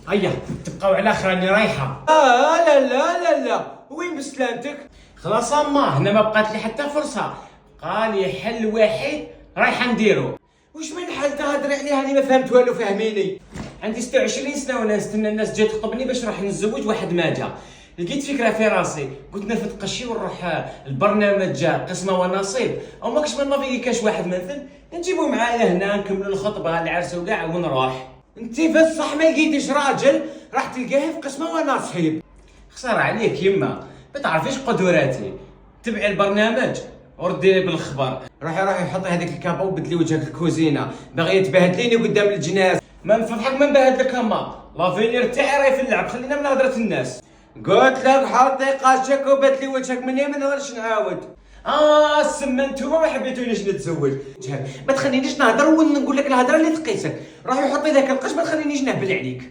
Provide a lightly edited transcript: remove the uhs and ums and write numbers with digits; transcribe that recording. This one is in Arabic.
هيا تبقاو على خير، راني رايحه. لا لا لا لا، وين بسلامتك؟ خلاص اما هنا ما بقات لي حتى فرصه، قال لي حل واحد رايحه نديرو. واش من حل تهضري عليها؟ انا ما فهمت والو، فهميني. عندي 26 سنه وانا نستنى الناس تجي تخطبني باش نروح نتزوج، واحد ما جا. لقيت فكره في راسي، قلت نرفد قشي ونروح البرنامج جا قسمه ونصيب، او ماكش من نافيكي كاش واحد مثل نجيبو معايا هنا نكملوا الخطبه العرس وكاع ونروح. انت بصح ما لقيتيش راجل راح تلقاه في قسمه ونصيب. خساره عليك يما، ما تعرفيش قدراتي. تبعي البرنامج وردي بالخبر. روحي حطي هذيك الكابا وبدلي وجهك الكوزينه، باغيه تبهدليني قدام الجناس. ما نفضحك ما نبهد لك اما، لافينير تاعي راهي في اللعب، خلينا من هضره الناس. قلت لك حطي قاشك وبدلي وجهك، مني ما نقدرش نعاود. السما نتوما ما حبيتونيش نتزوج. ما تخلينيش نهضر ونقول لك الهضره اللي تقيسك. روحي حطي ذاك القش، ما تخلينيش نهبل عليك.